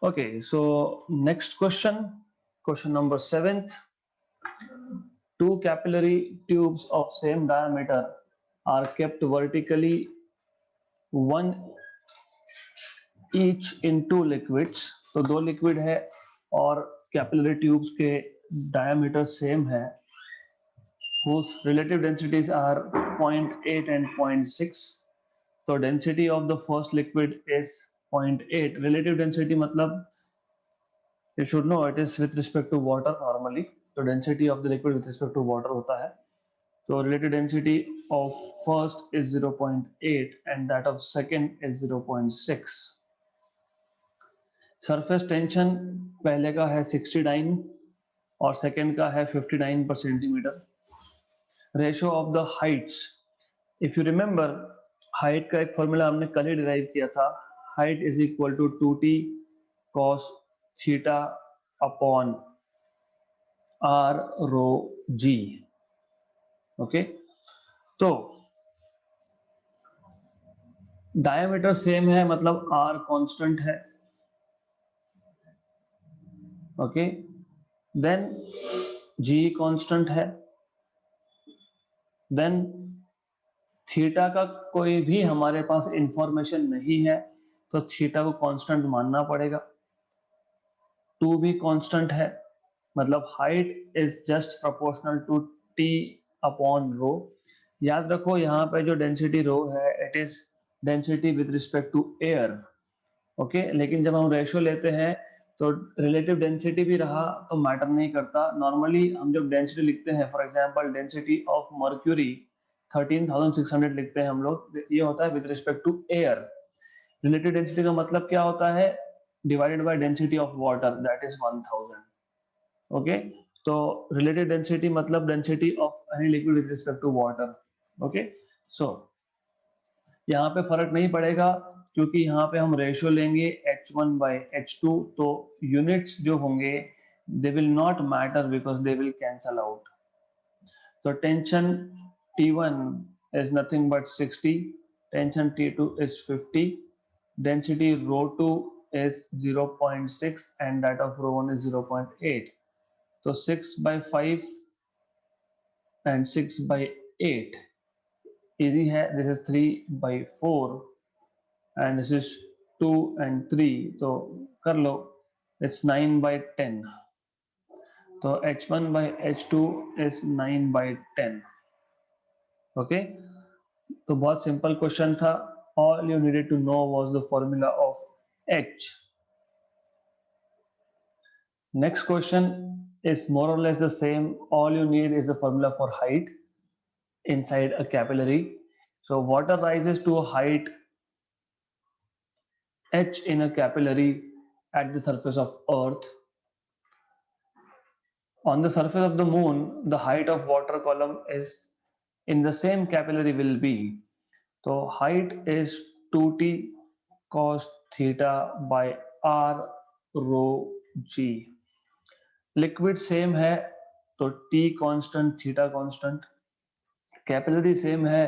Okay, so next question number seventh. Two capillary tubes of same diameter are kept vertically, one each in two liquids. तो दो liquid है और capillary tubes के diameter same है, whose relative densities are zero point 0.8 and zero point 0.6. तो density of the first liquid is 0.8. Relative density मतलब you should know it is with respect to water normally. तो density of the liquid with respect to water होता है. So relative density of first is 0.8 and that of second is 0.6. Surface tension पहले का है 69 और second का है 59 पर centimetre. Ratio of the heights, if you remember height का एक फॉर्मूला हमने कल ही डिराइव किया था. Height is equal to 2t cos theta upon r rho g. Okay, तो डायमीटर सेम है मतलब r कांस्टेंट है. ओके, देन g कांस्टेंट है. देन थीटा का कोई भी हमारे पास इंफॉर्मेशन नहीं है तो थीटा को कांस्टेंट मानना पड़ेगा. 2 भी कांस्टेंट है मतलब height is just proportional to T upon rho. याद रखो यहाँ पे जो डेंसिटी रो है it is density with respect to air. Okay, लेकिन जब हम रेशियो लेते हैं तो रिलेटिव डेंसिटी भी रहा तो मैटर नहीं करता. नॉर्मली हम जब डेंसिटी लिखते हैं, for example density of mercury 13,600 लिखते हैं हम लोग, ये होता है with respect to air. Relative density का मतलब क्या होता है? Divided by density of water, that is 1000. Okay, तो रिलेटिव डेंसिटी मतलब density of any liquid with respect to water. Okay, so यहाँ पे फर्क नहीं पड़ेगा क्योंकि यहाँ पे हम रेशियो लेंगे H1 by H2, तो यूनिट्स जो होंगे they will not matter because they will cancel out. तो tension T1 is nothing but 60, tension T2 is 50, density rho 2 is 0.6 and that of rho 1 is 0.8. तो 6 by 5 and 6 by 8 easy है. This is 3 by 4 and this is 2 and 3, तो कर लो, it's 9 by 10. तो H1 by H2 is 9 by 10. Okay, तो बहुत simple question था. All you needed to know was the formula of H. Next question is more or less the same. All you need is the formula for height inside a capillary. So water rises to a height h in a capillary at the surface of earth. On the surface of the moon, the height of water column is in the same capillary will be, so height is 2t cos theta by r rho g. Liquid same है तो t constant theta constant. Capillary same है,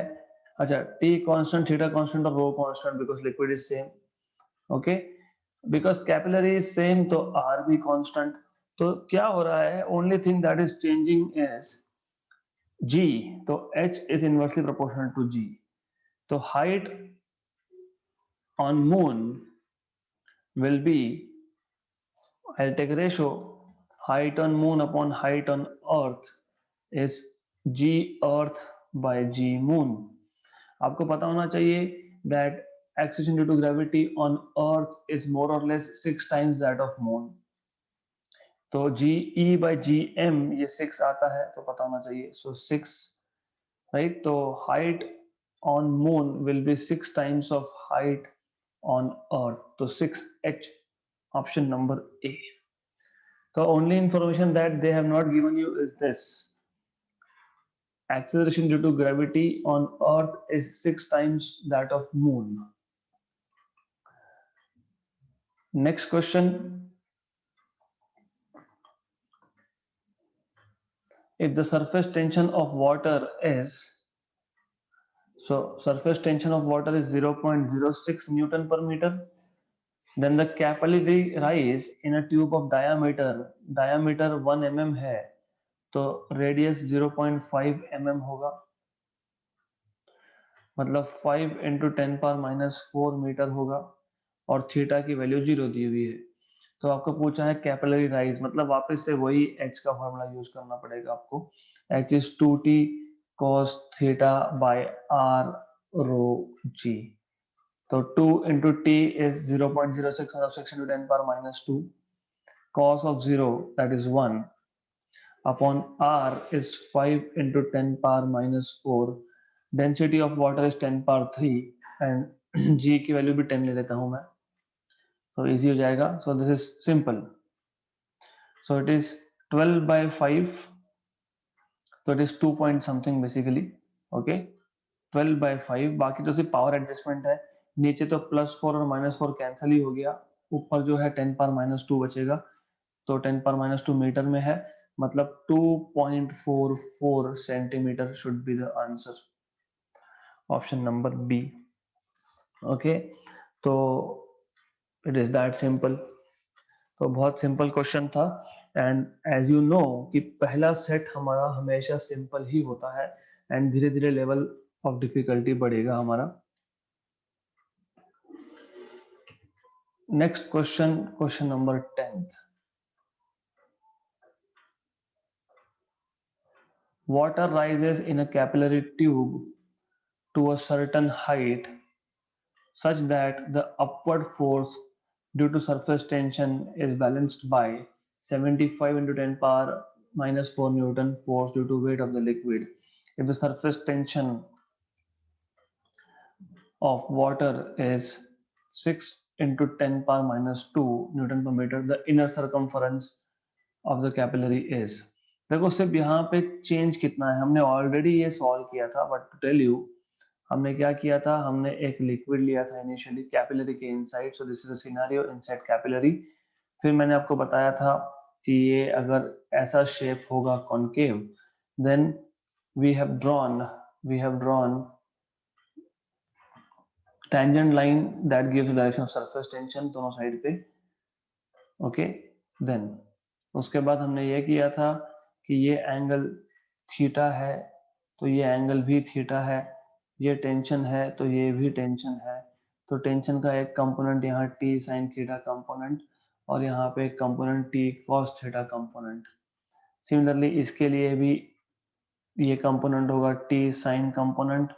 अच्छा t constant theta constant और rho constant because liquid is same. Okay, because capillary is same तो r भी constant. तो क्या हो रहा है, only thing that is changing is g. तो h is inversely proportional to g. तो height on moon will be, I'll take a ratio, height on moon upon height on earth is g earth by g moon. आपको पता होना चाहिए that acceleration due to gravity on earth is more or less 6 times that of moon. तो g e by g m ये 6 आता है तो पता होना चाहिए. so 6, right? तो height on moon will be 6 times of height on earth. तो 6h, option number A. The only information that they have not given you is this: acceleration due to gravity on earth is 6 times that of moon. Next question: if the surface tension of water is, so surface tension of water is 0.06 Newton per meter, then the capillary rise in a tube of diameter 1 mm है, तो radius 0.5 mm होगा, मतलब 5 into 10⁻⁴ metre होगा, और theta की value 0 दी हुई है। तो आपको पूछा है कैपिलरी राइज, मतलब वापस से वही h का फॉर्मूला यूज करना पड़ेगा आपको। h is 2t cos theta by r rho g। तो 2 into t is 0.06 section to 10⁻⁻², cos of 0 that is 1 upon r is 5 into 10⁻⁴, density of water is 10⁻³ and g की value भी 10 ले लेता हूं मैं, तो इजी हो जाएगा। सो this is simple, so it is 12/5, तो it is 2 point something basically, okay 12/5। बाकी तो सिर्फ पावर एडजस्टमेंट है, नीचे तो +4 और -4 कैंसिल ही हो गया, ऊपर जो है 10⁻⁻² बचेगा, तो 10⁻⁻² मीटर में है, मतलब 2.44 centimetre should be the answer, option number B. Okay, तो इट इज दैट सिंपल। तो बहुत सिंपल क्वेश्चन था, एंड एज यू नो कि पहला सेट हमारा हमेशा सिंपल ही होता है, एंड धीरे धीरे लेवल ऑफ डिफिकल्टी बढ़ेगा हमारा। Next question, question number 10th। Water rises in a capillary tube to a certain height such that the upward force due to surface tension is balanced by 75 into 10⁻⁴ Newton force due to weight of the liquid. If the surface tension of water is 6 into 10⁻⁻² Newton per meter, the inner circumference of the capillary is। देखो सिर्फ यहाँ पे change कितना है, हमने already ये solve किया था, बट टू टेल यू हमने क्या किया था, हमने एक लिक्विड लिया था इनिशियली कैपिलरी के inside, so this is a scenario inside capillary. फिर मैंने आपको बताया था कि ये अगर ऐसा शेप होगा concave, then we have drawn tangent line that gives direction of surface tension दोनों साइड पे, ओके। देन उसके बाद हमने ये किया था कि ये एंगल थीटा है, तो ये एंगल भी थीटा है, ये टेंशन है तो ये भी टेंशन है, तो टेंशन का एक कंपोनेंट यहाँ टी साइन थीटा कंपोनेंट, और यहाँ पे एक component T cos theta component. Similarly इसके लिए भी ये कंपोनेंट होगा टी साइन कंपोनेंट,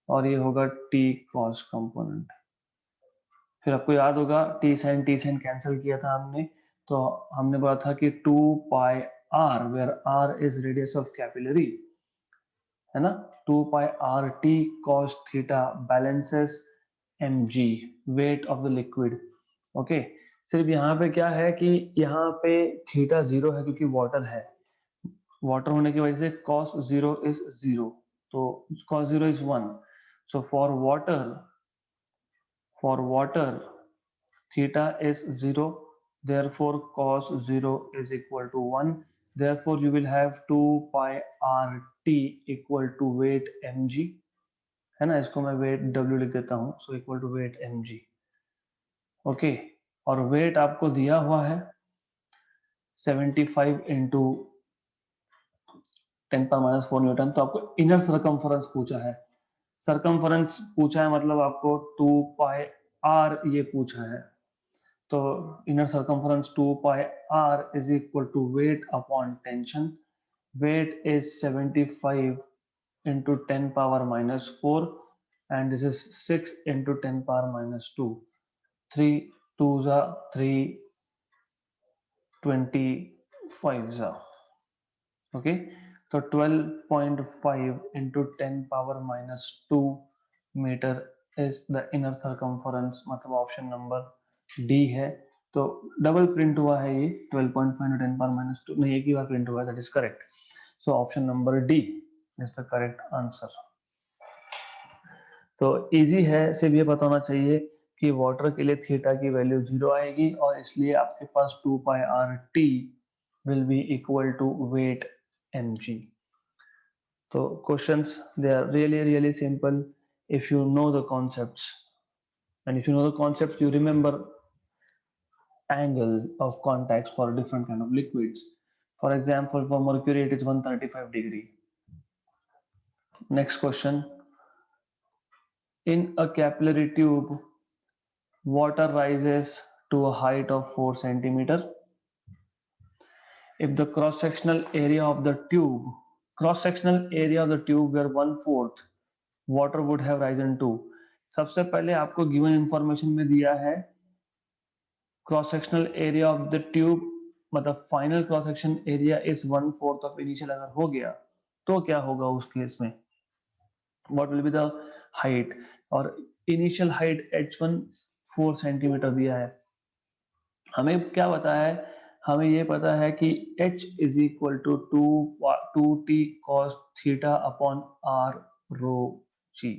और ये होगा टी कॉस कंपोनेंट। फिर आपको याद होगा टी साइन कैंसिल किया था हमने, तो हमने बोला था कि 2πr where r is radius of capillary, है ना, 2πr t cos theta balances mg weight of the liquid, okay. सिर्फ यहाँ पे क्या है कि यहाँ पे थीटा 0 है क्योंकि वाटर है, वाटर होने की वजह से cos 0 इज 0, तो cos 0 is 1, so for water theta is 0, therefore cos 0 is equal to 1, therefore you will have 2 pi rt equal to weight mg, है ना, इसको मैं weight w लिख देता हूँ, so equal to weight mg, okay. और weight आपको दिया हुआ है 75 into 10⁻⁴ न्यूटन, तो आपको इनर सरकमफरेंस पूछा है, सरकमफरेंस पूछा है मतलब आपको 2 पाई r ये पूछा है, तो inner circumference 2 pi r is equal to weight upon tension, weight is 75 into 10⁻⁴, and this is 6 into 10⁻², 3 2s are 3 25s are, okay। तो 12.5 into 10⁻² metre is the inner circumference, मतलब ऑप्शन नंबर डी है। तो double print हुआ है ये 12.5 into 10⁻², नहीं एक ही बार print हुआ है, that is correct, so option number D is the correct answer. तो इजी है, सिर्फ ये पता होना चाहिए कि वाटर के लिए थीटा की वैल्यू 0 आएगी, और इसलिए आपके पास 2 pi r T will be equal to weight mg। तो questions they are really simple if you know the concepts, and if you know the concepts you remember angle of contacts for different kind of liquids. For example, for mercury it is 135 degree. Next question. In a capillary tube, water rises to a height of 4 centimeter. If the cross-sectional area of the tube were 1/4, water would have risen to. सबसे पहले आपको given information में दिया है cross sectional area of the tube, मतलब final cross section area is 1/4 of initial अगर हो गया तो क्या होगा उस केस में, what will be the height, और इनिशियल हाइट h1 4 सेंटीमीटर दिया है। हमें क्या बताया है, हमें ये पता है कि h is equal to 2t cos theta upon r rho g।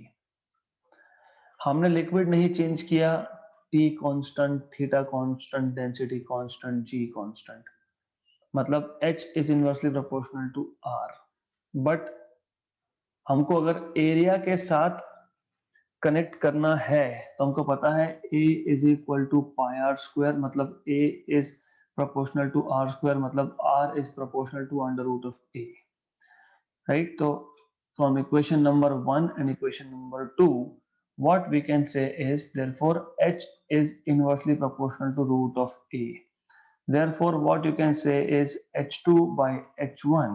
हमने लिक्विड नहीं चेंज किया, t constant, theta constant, density constant, g constant, मतलब h is inversely proportional to r। But हमको अगर एरिया के साथ कनेक्ट करना है तो हमको पता है a is equal to pi are square, मतलब a is proportional to r square, मतलब r is proportional to under root of a, right. तो from equation number 1 and equation number 2 what we can say is therefore h is inversely proportional to root of a. Therefore what you can say is h2 by h1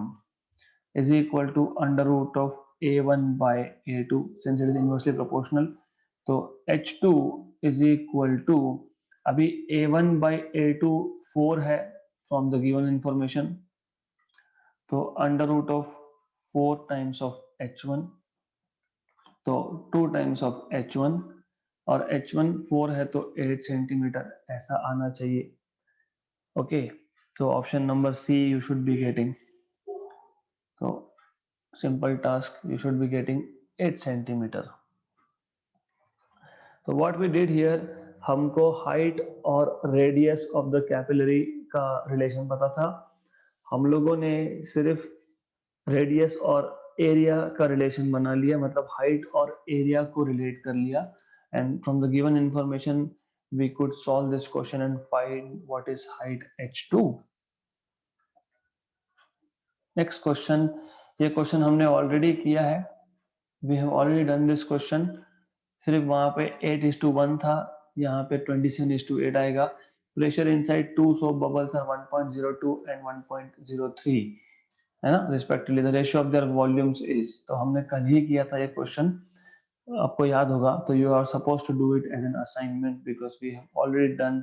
is equal to under root of a1 by a2, since it is inversely proportional। तो h2 is equal to, अभी a1 by a2 4 है from the given information, तो under root of 4 times of h1, तो 2 times of h1, और h1 4 है तो 8 centimetre ऐसा आना चाहिए। ओके, तो option number C you should be getting, तो simple task, you should be getting 8 centimetre. तो व्हाट वी डिड हियर, हमको हाइट और रेडियस ऑफ द कैपिलरी का रिलेशन पता था, हम लोगों ने सिर्फ रेडियस और एरिया का रिलेशन बना लिया, मतलब हाइट और एरिया को रिलेट कर लिया, and from the given information we could solve this question and find what is height h2। Next question, ये क्वेश्चन हमने ऑलरेडी किया है, we have already done this question, सिर्फ वहां पे 8:1 था, यहाँ पे 27:8 आएगा। Pressure inside 2, so bubbles are 1.02 and 1.03, है ना, respectively the ratio of their volumes is. तो हमने कल ही किया था ये क्वेश्चन, आपको याद होगा, तो you are suppose to do it as an assignment because we have already done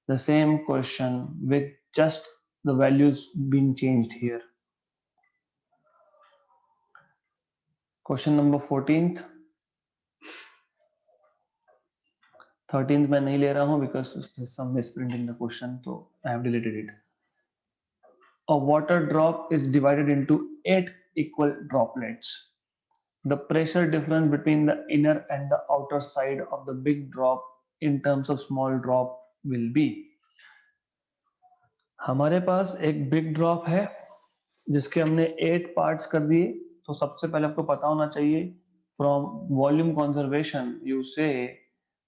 the same question with just the values being changed here. Question number 14th, 13th मैं नहीं ले रहा हूं because some misprint in the question, तो I have deleted it. A water drop is divided into 8 equal droplets. The pressure difference between the inner and the outer side of the big drop in terms of small drop will be। हमारे पास एक big drop है जिसके हमने 8 parts कर दिए, तो सबसे पहले आपको पता होना चाहिए फ्रॉम वॉल्यूम कंजर्वेशन यू से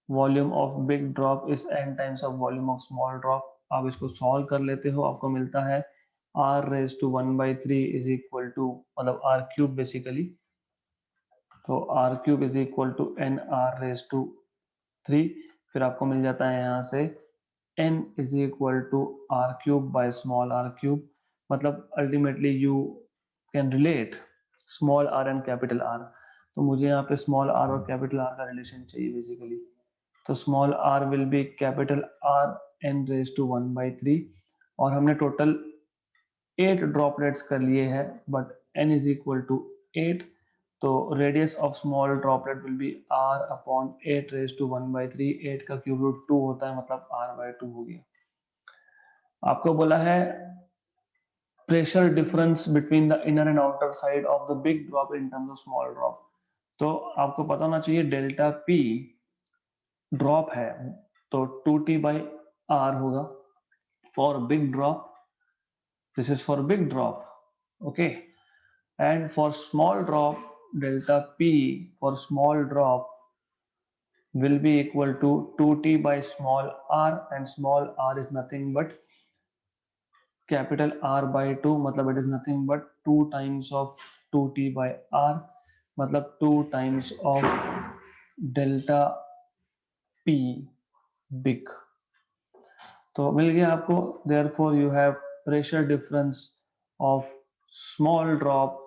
volume of big drop is n times of volume of small drop. आप इसको सॉल्व कर लेते हो, आपको मिलता है r⁻⁴ इज इक्वल टू, मतलब r³ बेसिकली, तो r³ is equal to nr⁻3, फिर आपको मिल जाता है यहाँ से n is equal to r³ by small r³, मतलब ultimately you can relate small r and capital R। तो मुझे यहाँ पे स्मॉल r और कैपिटल R का रिलेशन चाहिए बेसिकली, तो small r will be capital R n⁻⁴, और हमने टोटल 8 ड्रॉपलेट्स कर लिए हैं, but n is equal to 8, तो radius of small droplet will be r upon 8⁻⁴, 8 का क्यूब रूट 2 होता है, मतलब r/2 हो गया। आपको बोला है pressure difference between the inner and outer side of the big drop in terms of small drop, तो आपको पता होना चाहिए डेल्टा P ड्रॉप है तो 2t by r होगा for big drop, this is for big drop, okay, and for small drop delta P for small drop will be equal to 2t by small r, and small r is nothing but capital R by 2, मतलब it is nothing but 2 times of 2t by r, मतलब 2 times of delta p big। तो मिल गया आपको। therefore you have pressure difference of small drop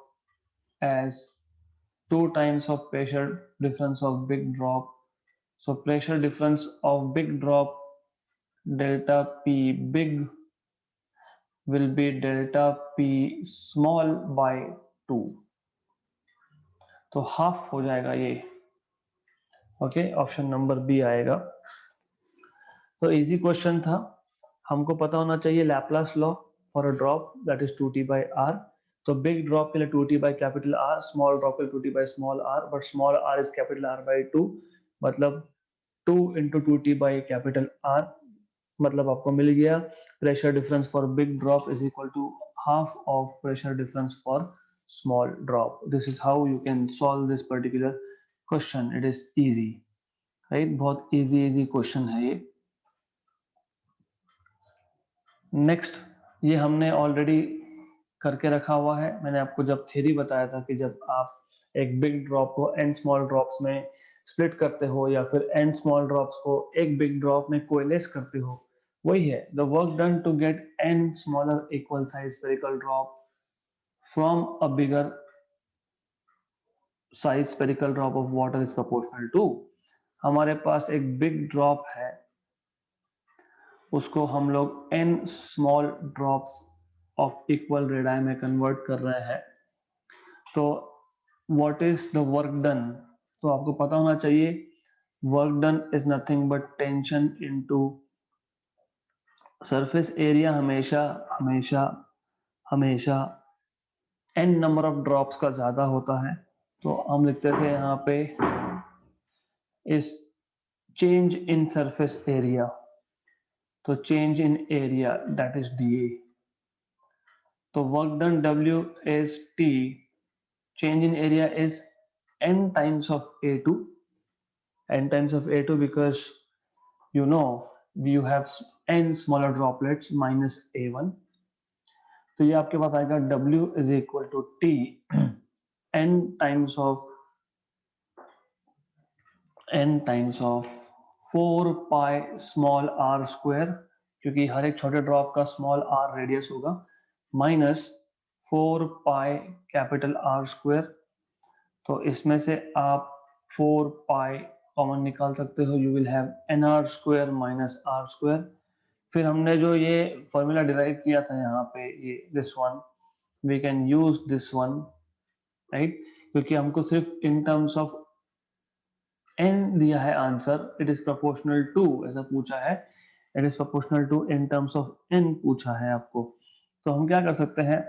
as 2 times of pressure difference of big drop। so pressure difference of big drop delta p big will be delta p small by 2। तो half हो जाएगा ये। Okay, option number B आएगा। तो easy question था। हमको पता होना चाहिए Laplace law for a drop that is 2t by r। तो बिग ड्रॉप के लिए 2t by capital r, small drop के लिए 2t by small r, but small r is capital R by 2, मतलब 2 into 2t by capital R। मतलब आपको मिल गया pressure difference for big drop is equal to half of pressure difference for small drop। This is how you can solve this particular question। It is easy, right? बहुत easy question है ये। Next, ये हमने already करके रखा हुआ है। मैंने आपको जब थ्योरी बताया था कि जब आप एक बिग ड्रॉप को n स्मॉल ड्रॉप्स में स्प्लिट करते हो या फिर n स्मॉल ड्रॉप्स को एक बिग ड्रॉप में कोएलेस करते हो, वही है the work done to get n smaller equal size spherical drop from a bigger size spherical drop of water is proportional to. हमारे पास एक बिग ड्रॉप है, उसको हम लोग n small drops of equal radius में कन्वर्ट कर रहे हैं। तो what is the work done? तो आपको पता होना चाहिए work done is nothing but tension into surface area. हमेशा हमेशा हमेशा n नंबर ऑफ ड्रॉप्स का ज्यादा होता है। तो हम लिखते थे यहाँ पे is change in surface area. तो change in area that is dA। तो work done W is T, change in area is n times of A2, n times of A2 because you know you have n smaller droplets minus A1। तो ये आपके पास आएगा W is equal to T n times of 4 pi small r square, क्योंकि हर एक छोटे drop का small r radius होगा, minus 4 pi capital R square. तो इसमें से आप 4 पाई कॉमन निकाल सकते हो, you will have nr square minus r square. फिर हमने जो ये फॉर्मूला डिराइव किया था यहाँ पे, ये this one, we can use this one, right? क्योंकि हमको सिर्फ इन टर्म्स ऑफ n दिया है answer, it is proportional to ऐसा पूछा है, it is proportional to in terms of n पूछा है आपको। तो हम क्या कर सकते हैं,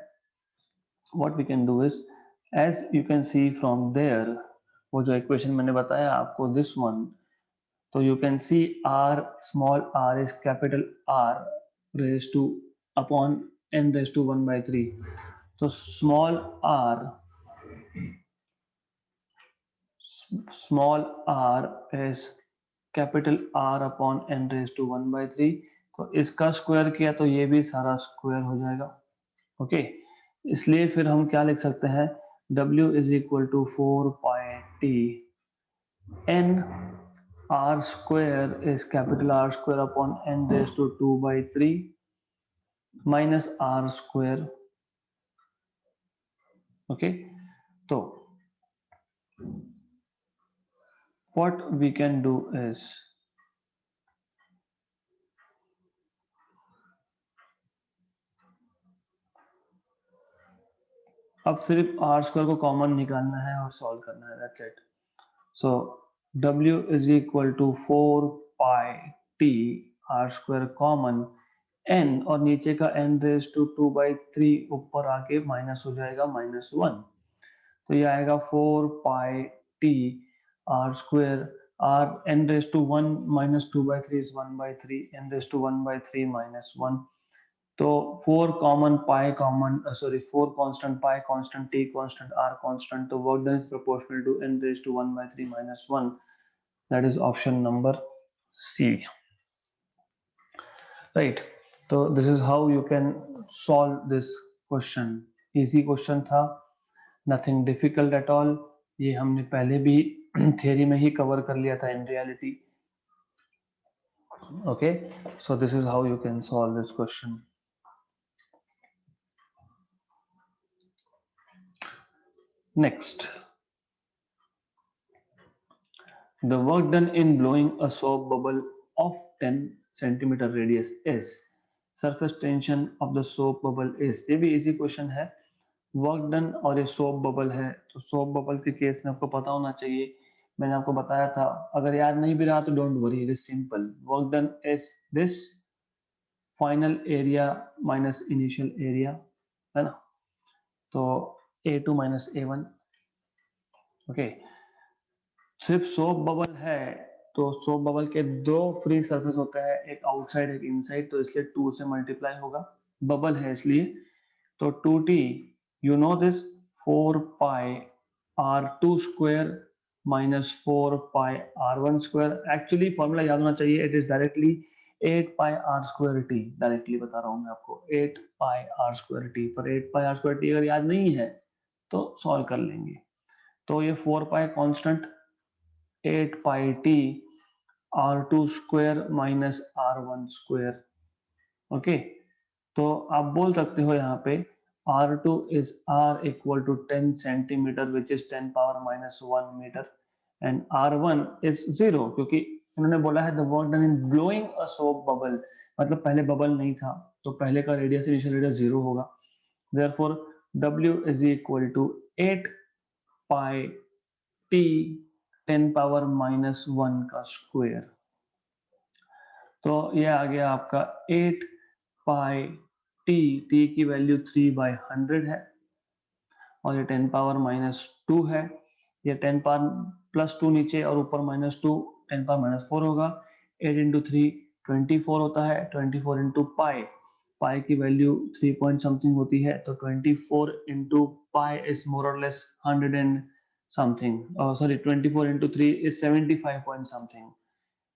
what we can do is, as you can see from there, वो जो इक्वेशन मैंने बताया आपको दिस वन, तो you can see r small r is capital R raised to upon n raised to 1 by 3। तो small r is capital R upon n raised to 1 by 3। तो इसका square किया तो ये भी सारा स्क्वायर हो जाएगा। ओके, इसलिए फिर हम क्या लिख सकते हैं, W is equal to 4 pi T n R square is capital R square upon n raised to 2 by 3 minus R square। Okay, तो what we can do is, अब सिर्फ R square को कॉमन निकालना है और सॉल्व करना है, that's it. So W is equal to 4 pi T R square common n, और नीचे का n raised to 2 by 3 ऊपर आके माइनस हो जाएगा -1। तो ये आएगा 4 pi T R square, R n raised to 1 minus 2 by 3 is 1 by 3, n raised to 1 by 3 minus 1। तो 4 common, pi common, sorry 4 constant, pi constant, t constant, r constant. तो work done is proportional to n raise to 1 by 3 minus 1। That is option number C. Right. So this is how you can solve this question. Easy question था, nothing difficult at all. ये हमने पहले भी theory में ही cover कर लिया था in reality. Okay, so this is how you can solve this question. Next, the work done in blowing a soap bubble of 10 centimeter radius is surface tension of the soap bubble is. ये भी easy question है. Work done और ये soap bubble है, तो soap bubble के case में आपको पता होना चाहिए. मैंने आपको बताया था, अगर याद नहीं भी रहा तो don't worry, it is simple. Work done is this final area minus initial area, है ना. तो A2 माइनस A1. ओके, सिर्फ सोप बबल है तो सोप बबल के दो फ्री सरफेस होते हैं, एक आउटसाइड एक इनसाइड, तो इसलिए 2 से मल्टीप्लाई होगा, बबल है इसलिए. तो 2t, you know this, 4 pi r2 square minus 4 pi r1 square. Actually formula याद होना चाहिए, it is directly 8 pi r square t. Directly बता रहा हूं मैं आपको, 8 pi r square t. पर 8 pi r square t अगर याद नहीं है तो सॉल्व कर लेंगे. तो ये 4 pi constant, 8 pi t r2 square minus r1 square. Okay, तो आप बोल सकते हो यहाँ पे R2 is R equal to 10 centimeter which is 10 power minus 1 meter and R1 is 0, क्योंकि उन्होंने बोला है the work done in blowing a soap bubble, मतलब पहले बबल नहीं था तो पहले का रेडियस इनिशियल रेडियस 0 होगा. therefore W is equal to 8 pi t 10 power minus 1 का स्क्वायर. तो ये आ गया आपका 8 पाई t की वैल्यू 3/100 है और ये 10 पावर माइनस 2 है. ये 10 पावर प्लस 2 नीचे और ऊपर माइनस 2, 10 पावर माइनस 4 होगा. 8 इंटू 3 24 होता है. 24 इंटू पाई, पाई की वैल्यू 3 पॉइंट समथिंग होती है, तो 24 इंटू पाई इज मोर और less 100 and something. Sorry, 24 into 3 is 75 point something,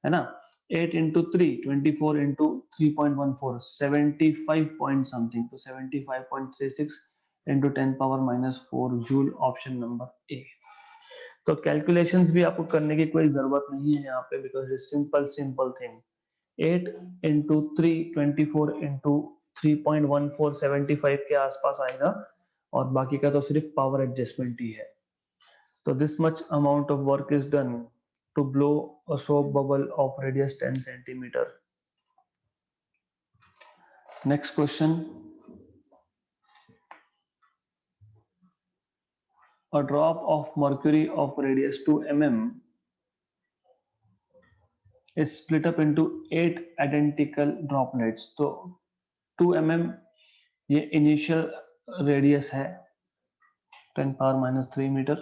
है ना. 8 into 3, 24 into 3.14, 75 point something, तो 75.36 into 10 power minus 4 joule, option number A. तो कैलकुलेशंस भी आपको करने की कोई जरूरत नहीं है यहाँ पे, because it simple thing. 8 into 3, 24 into 3.14, 75 के आसपास आएगा और बाकी का तो सिर्फ पावर एडजस्टमेंट ही है. तो this much amount of work is done to blow a soap bubble of radius 10 centimeter. Next question. A drop of mercury of radius 2 mm is split up into 8 identical droplets. तो 2 mm ये initial radius है, 10 power minus 3 metre,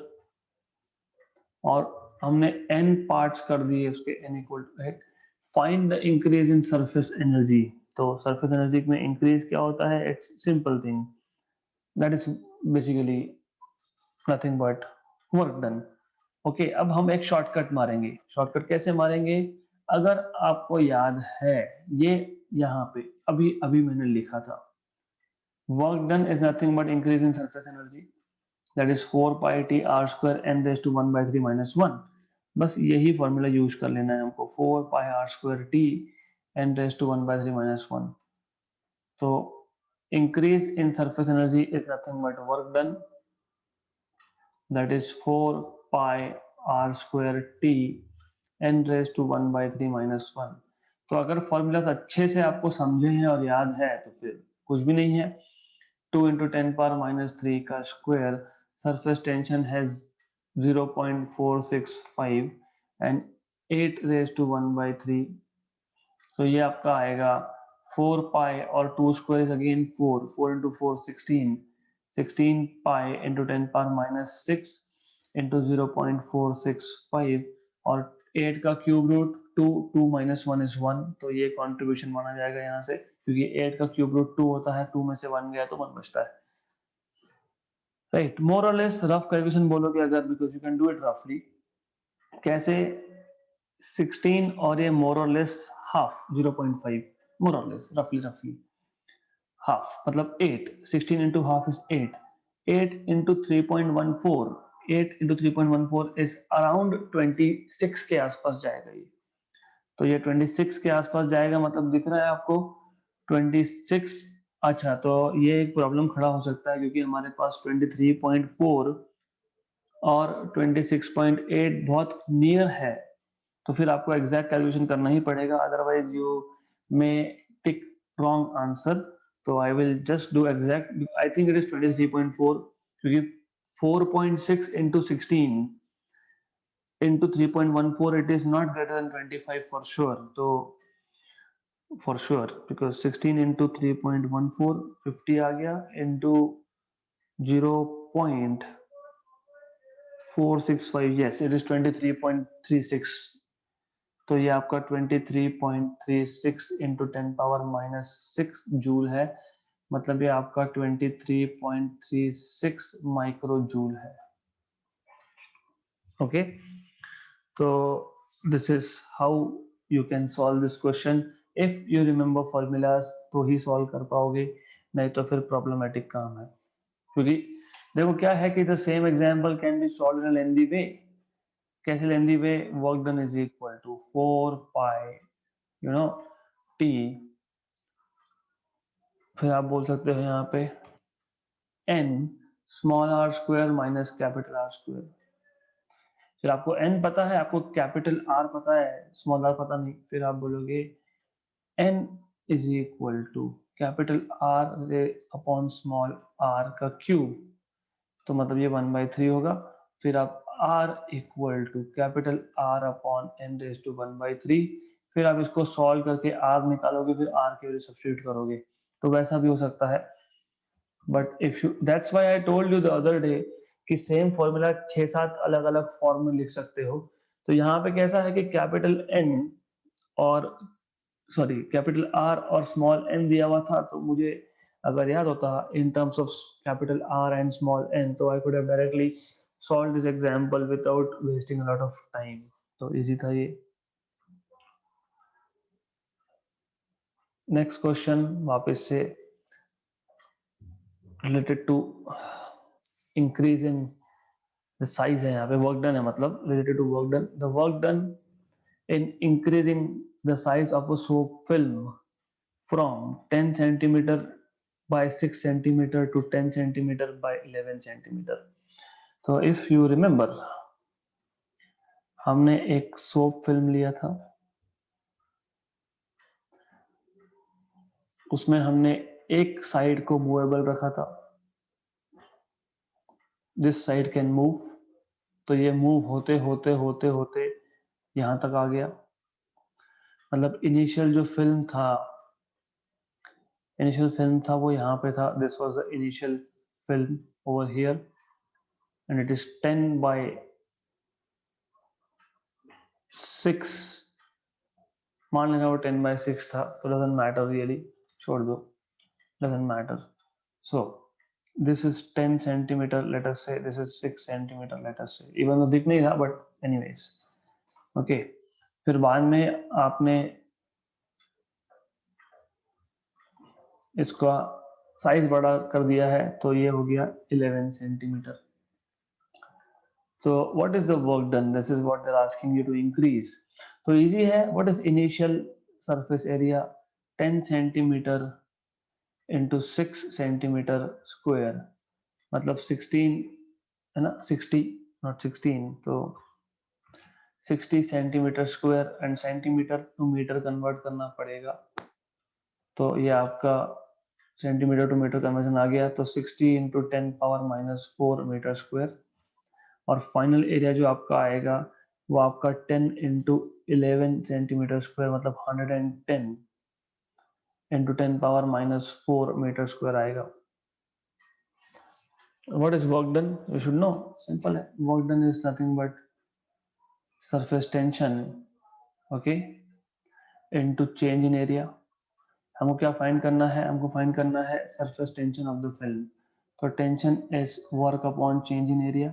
और हमने n parts कर दिए उसके, n equal to 8. Find the increase in surface energy. तो surface energy में इंक्रीज क्या होता है? It's simple thing, that is basically nothing but work done. Okay, अब हम एक शॉर्टकट मारेंगे. शॉर्टकट कैसे मारेंगे? अगर आपको याद है, ये यहाँ पे अभी अभी मैंने लिखा था, work done is nothing but increase in surface energy, that is 4 pi T R square N raise to 1/3 minus 1. बस यही फॉर्मूला यूज कर लेना है हमको, 4 pi are square T N raise to 1/3 minus 1. तो increase in surface energy is nothing but work done, that is 4 pi r square t n raised to 1/3 minus 1. तो अगर formulas अच्छे से आपको समझे हैं और याद है तो फिर कुछ भी नहीं है. 2 into 10 power minus 3 का स्क्वायर, सरफेस टेंशन है 0.465 एंड 8 raised to 1/3. तो ये आपका आएगा 4 पाई और 2 square is again 4, 4 into 4 16, 16 pi into 10 power minus 6 into 0.465 और 8 का क्यूब रूट 2, 2 minus 1 is 1, तो ये कंट्रीब्यूशन माना जाएगा यहाँ से, क्योंकि 8 का क्यूब रूट 2 होता है, 2 में से 1 गया तो 1 बचता है. राइट, मोर और लेस रफ कैलकुलेशन बोलोगे अगर, because you can do it रफली. कैसे? 16 और ये मोर और लेस हाफ 0.5 मोर और लेस रफली हाफ मतलब 8 16 into half is 8 8 into 3.14 8 into 3.14 is around 26 के आसपास जाएगा ये। तो ये 26 के आसपास जाएगा मतलब दिख रहा है आपको 26। अच्छा तो ये एक प्रॉब्लम खड़ा हो सकता है क्योंकि हमारे पास 23.4 और 26.8 बहुत नियर है, तो फिर आपको एग्जैक्ट कैलकुलेशन करना ही पड़ेगा, otherwise you may tick wrong answer. तो I will just do exact, I think it is 23.4 क्योंकि 4.6 into 16 into 3.14 it is not greater than 25 for sure, so for sure because 16 into 3.14 50 आ गया into 0.465, yes it is 23.36। तो ये आपका 23.36 into 10 power minus 6 joule है, मतलब ये आपका 23.36 micro joule है। ओके, तो this is how you can solve this question. If you remember formulas तो ही सॉल्व कर पाओगे, नहीं तो फिर प्रॉब्लमेटिक काम है। क्योंकि देखो क्या है कि the same example can be solve in a lengthy way. कैसे lengthy way? Work done is equal to 4 pi T, फिर आप बोल सकते हो यहाँ पे n small r square minus capital R square. फिर आपको n पता है, आपको कैपिटल R पता है, स्मॉल r पता नहीं, फिर आप बोलोगे n is equal to capital R upon small r का क्यूब, तो मतलब ये 1/3 होगा। फिर आप r equal to capital R upon n raise to 1/3, फिर आप इसको सॉल्व करके r निकालोगे, फिर r के वैल्यू सब्स्टिट्यूट करोगे, तो वैसा भी हो सकता है। But if you, that's why I told you the other day कि सेम फॉर्मूला 6-7 अलग अलग फॉर्म में लिख सकते हो। तो यहाँ पे कैसा है कि कैपिटल N और सॉरी कैपिटल R और स्मॉल n दिया हुआ था, तो मुझे अगर याद होता in terms of capital R and small n, तो I could have directly solve this example without wasting a lot of time, तो इजी था ये। नेक्स्ट क्वेश्चन वापस से related to increase in the size है, यहाँ पे वर्क डन है, मतलब related to work done, the work done in increasing the size of a soap film from 10 centimeter by 6 centimeter to 10 centimeter by 11 centimeter। तो if you remember हमने एक soap film लिया था, उसमें हमने एक साइड को मूवेबल रखा था, दिस साइड कैन मूव, तो ये मूव होते होते होते होते यहां तक आ गया। मतलब इनिशियल जो फिल्म था, वो यहाँ पे था, this was the initial film over here and it is 10 by 6, मान लेना वो 10/6 था, तो डजंट मैटर रियली, छोड़ दो, doesn't matter. So this is 10 centimetre, let us say this is 6 centimetre, let us say, even तो दिख नहीं रहा बट एनीवेज। ओके, फिर बाद में आपने इसका साइज बड़ा कर दिया है, तो ये हो गया 11 सेंटीमीटर। तो what is the work done? This is what they are asking you to increase. तो इजी है, what is initial surface area? 10 centimetre into 6 centimetre square, मतलब 16 है ना, 60 नॉट 16, तो 60 centimetre square and centimetre to metre convert करना पड़ेगा, तो ये आपका सेंटीमीटर टू मीटर कन्वर्जन आ गया, तो 60 into 10 power minus 4 metre square, और फाइनल एरिया जो आपका आएगा वो आपका 10 इंटू 11 सेंटीमीटर स्क्वायर, मतलब 110 into 10 power minus 4 metre square आएगा। What is work done? You should know. Simple है, work done is nothing but surface tension, okay, into change in area। हमको क्या फाइंड करना है? हमको फाइंड करना है surface tension of the film। तो tension is work upon change in area।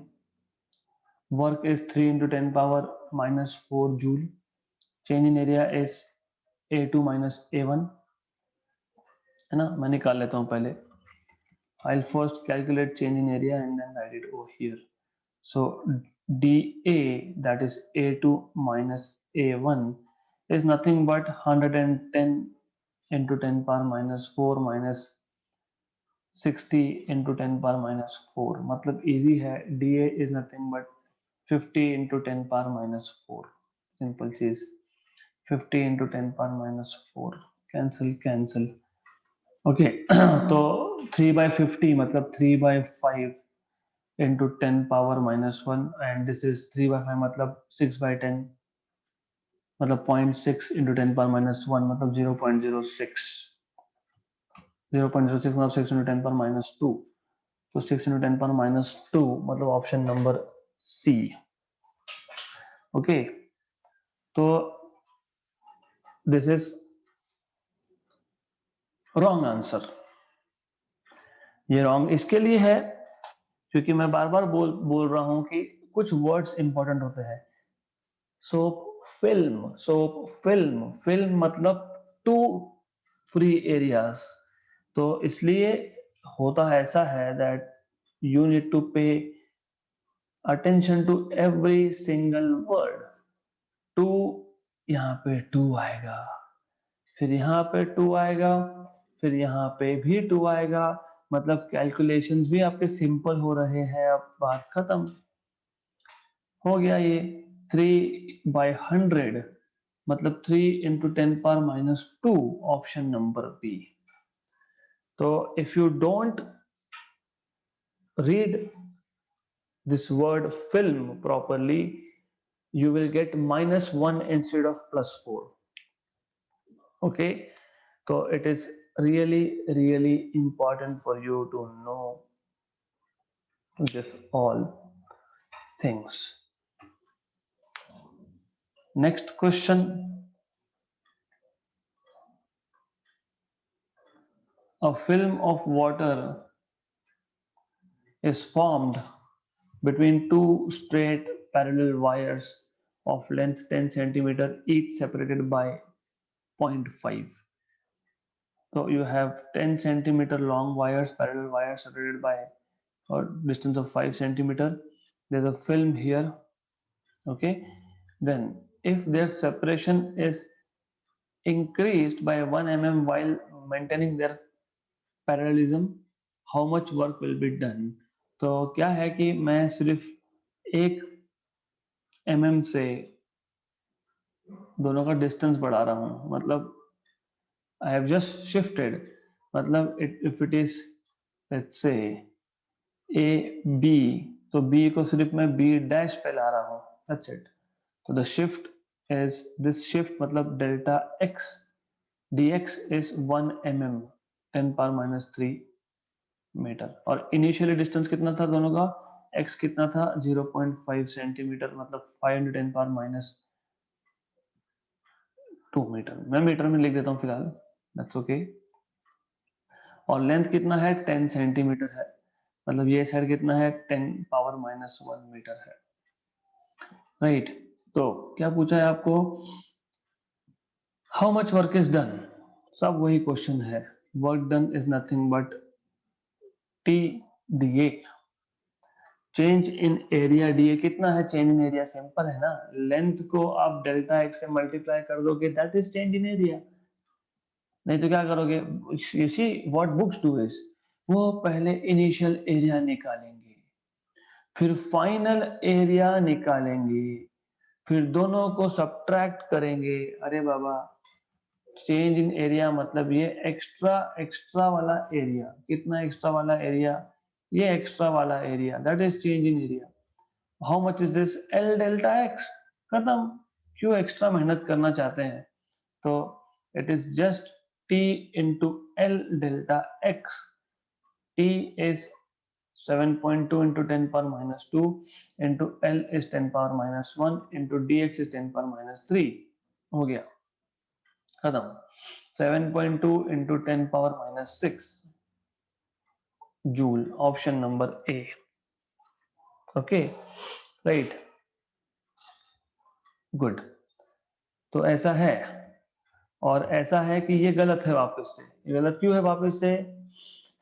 Work is 3 into 10 power minus 4 joule। Change in area is A2 minus A1, है ना। मैं निकाल लेता हूँ पहले। I'll first calculate change in area and then write it over here. So dA, that is A2 minus A1, is nothing but 110 into 10 power minus 4 minus 60 into 10 power minus 4, मतलब easy है। dA is nothing but 50 into 10 power minus 4, simple चीज। 50 into 10 power minus 4, cancel cancel, okay. तो 3/50 मतलब 3/5 into 10 power minus 1, and this is 3/5 मतलब 6/10, मतलब 0.6 into 10 power minus 1 मतलब 0.06, 0.06 मतलब 6 into 10 power minus 2, तो 6 into 10 power minus 2 मतलब ऑप्शन नंबर सी। ओके, तो दिस इज रॉन्ग आंसर। ये रॉन्ग इसके लिए है क्योंकि मैं बार बार बोल रहा हूं कि कुछ वर्ड्स इंपॉर्टेंट होते हैं। Soap film, soap film, film मतलब टू फ्री एरियाज, तो इसलिए होता ऐसा है that you need to pay attention to every single word. Two, यहाँ पे टू आएगा, फिर यहाँ पे टू आएगा, फिर यहाँ पे भी टू आएगा, मतलब कैलकुलेशंस भी आपके सिंपल हो रहे हैं। अब बात खत्म हो गया। ये 3/100 मतलब 3 into 10 power minus 2, option number B. तो if you don't read this word film properly, you will get -1 instead of +4. Okay, so it is really important for you to know this all things. Next question. A film of water is formed between two straight parallel wires of length 10 centimeter, each separated by 0.5. So you have 10 centimeter long wires, parallel wires separated by a distance of 5 centimeter. There's a film here. Okay. Then if their separation is increased by 1 mm while maintaining their parallelism, how much work will be done? तो क्या है कि मैं सिर्फ 1 mm से दोनों का distance बढ़ा रहा हूं, मतलब I have just shifted, मतलब if it is let's say A B, तो B को सिर्फ मैं B डैश पे ला रहा हूँ, that's it. तो the shift is this shift मतलब delta x dx is 1 mm 10 power minus 3 metre, और इनिशियली डिस्टेंस कितना था दोनों का, x कितना था 0.5 सेंटीमीटर, मतलब 5 into 10 power minus 2 मीटर। मैं मीटर में लिख देता हूँ फिलहाल, दैट्स ओके। और लेंथ कितना है 10 सेंटीमीटर है, मतलब ये साइड कितना है 10 पावर माइनस 1 मीटर है, राइट। तो क्या पूछा है आपको, how much work is done, सब वही क्वेश्चन है। Work done is nothing but T DA, change in area DA कितना है, चेंज इन एरिया सिंपल है ना, लेंथ को आप डेल्टा एक्स से मल्टीप्लाई कर दोगे, that is change in area. नहीं तो क्या करोगे, you see what books do is, वो पहले इनिशियल एरिया निकालेंगे, फिर फाइनल एरिया निकालेंगे, फिर दोनों को सब्ट्रैक्ट करेंगे। अरे बाबा, चेंज इन एरिया मतलब ये एक्स्ट्रा एक्स्ट्रा वाला एरिया, कितना एक्स्ट्रा वाला एरिया, ये एक्स्ट्रा वाला area, that is change in area. How much is this, L delta x, खत्म। क्यों एक्स्ट्रा मेहनत करना चाहते हैं, तो it is just T into L delta x. T is 7.2 into 10 power minus 2 into L is 10 power minus 1 into dx is 10 power minus 3, हो गया, खत्म। 7.2 into 10 power minus 6 joule, option number A. Okay, right, good. तो ऐसा है, और ऐसा है कि ये गलत है वापस से। ये गलत क्यों है वापस से?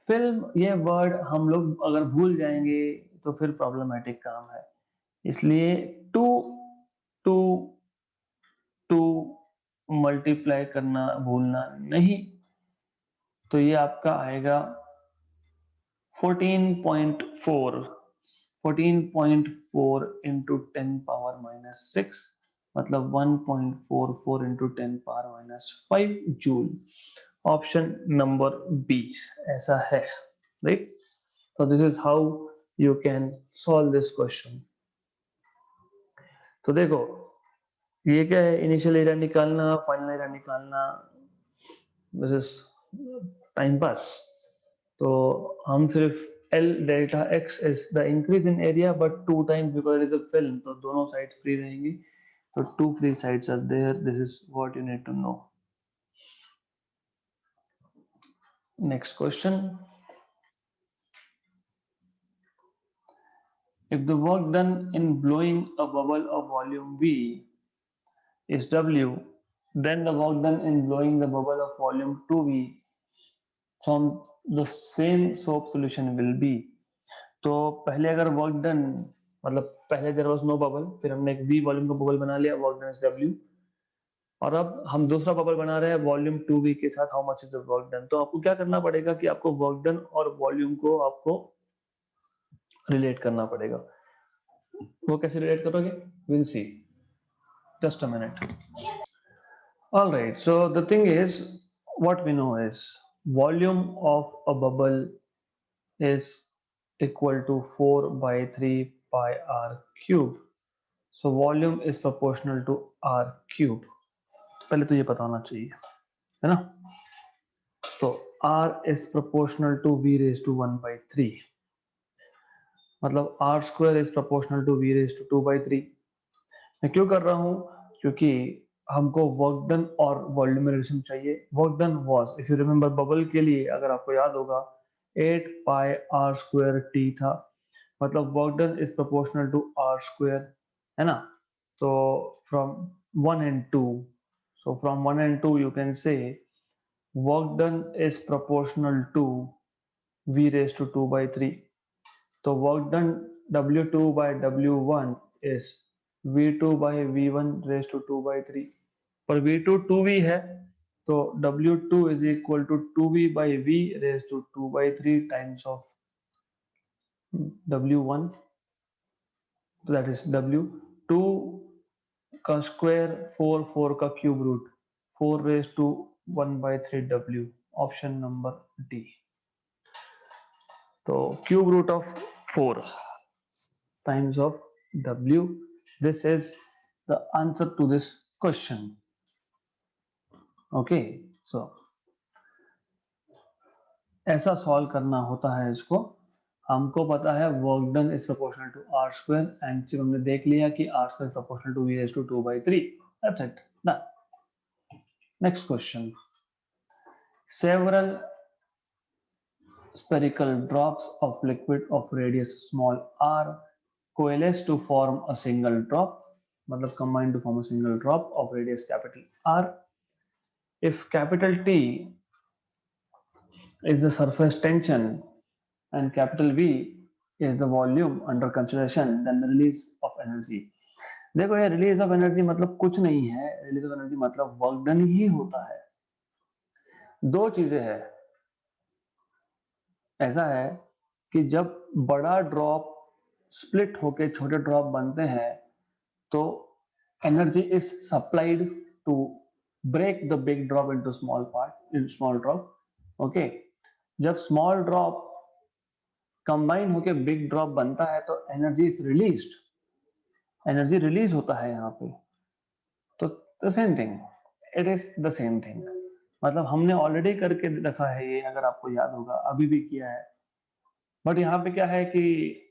फिल्म ये वर्ड हम लोग अगर भूल जाएंगे तो फिर प्रॉब्लमेटिक काम है। इसलिए टू टू टू मल्टीप्लाई करना भूलना नहीं। तो ये आपका आएगा 14.4 into 10 पावर माइनस 6, मतलब 1.44 into 10 power minus 5 joule. Option number B ऐसा है, right. So this is how you can solve this question. तो देखो ये क्या है, इनिशियल एरिया निकालना, फाइनल एरिया निकालना, दिस इज टाइम पास। तो हम सिर्फ L delta X is the increase in area but 2 times because it is a film, तो दोनों साइड्स फ्री रहेंगी। तो 2 free sides are there, this is what you need to know. Next question, if the work done in blowing a bubble of volume V is W, then the work done in blowing the bubble of volume 2V from the same soap solution will be। तो पहले अगर work done, मतलब पहले there was no bubble, फिर हमने एक V volume का bubble बना लिया, वर्क डन इज W, और अब हम दूसरा बबल बना रहे हैं वॉल्यूम 2V के साथ, how much is the work done. तो आपको क्या करना पड़ेगा कि आपको वर्क डन और वॉल्यूम को आपको रिलेट करना पड़ेगा। वो कैसे रिलेट करोगे, will see, just a minute. All right, so the thing is, what we know is volume of a bubble is equal to 4 by 3 pi r cube. So volume is proportional to r cube. पहले तो ये पता होना चाहिए, है ना। तो r is proportional to v raised to 1 by 3, मतलब r square is proportional to v raised to 2 by 3। मैं क्यों कर रहा हूँ, क्योंकि हमको वर्क डन और वॉल्यूम रिलेशन चाहिए। Work done was, if you remember, bubble के लिए अगर आपको याद होगा 8 पाई आर स्क्वायर टी था, मतलब work done is proportional to R square, है ना। तो from 1 and 2, so from 1 and 2 you can say work done is proportional to v raised to 2 by 3। तो work done W2 by W1 is V2 by V1 raised to 2 by 3, पर V2 2V है, तो W2 is equal to 2V by V raised to 2 by 3 times of W1, that is W2 का square 4, 4 का cube root 4 raised to 1 by 3 W, option number D. तो cube root of 4 times of W, this is the answer to this question। okay, so ऐसा solve करना होता है इसको। हमको पता है work done is proportional to R square, and सिर्फ हमने देख लिया कि R square proportional to V raise to 2 by 3, that's it, done. Next question, several spherical drops of liquid of radius small r coalesce to form a single drop, मतलब combine to form a single drop of radius capital R। if capital T is the surface tension and capital V is the volume under consideration, then the release of energy। देखो ये release of energy मतलब कुछ नहीं है, release of energy मतलब work done ही होता है। दो चीजें हैं, ऐसा है कि जब बड़ा ड्रॉप स्प्लिट होके छोटे ड्रॉप बनते हैं तो energy is supplied to break the big drop into small part, in small drop. Okay, जब स्मॉल ड्रॉप कंबाइन होके बिग ड्रॉप बनता है तो energy is released, energy release होता है यहाँ पे। तो the same thing, it is the same thing, मतलब हमने ऑलरेडी करके रखा है ये, अगर आपको याद होगा अभी भी किया है। बट यहाँ पे क्या है कि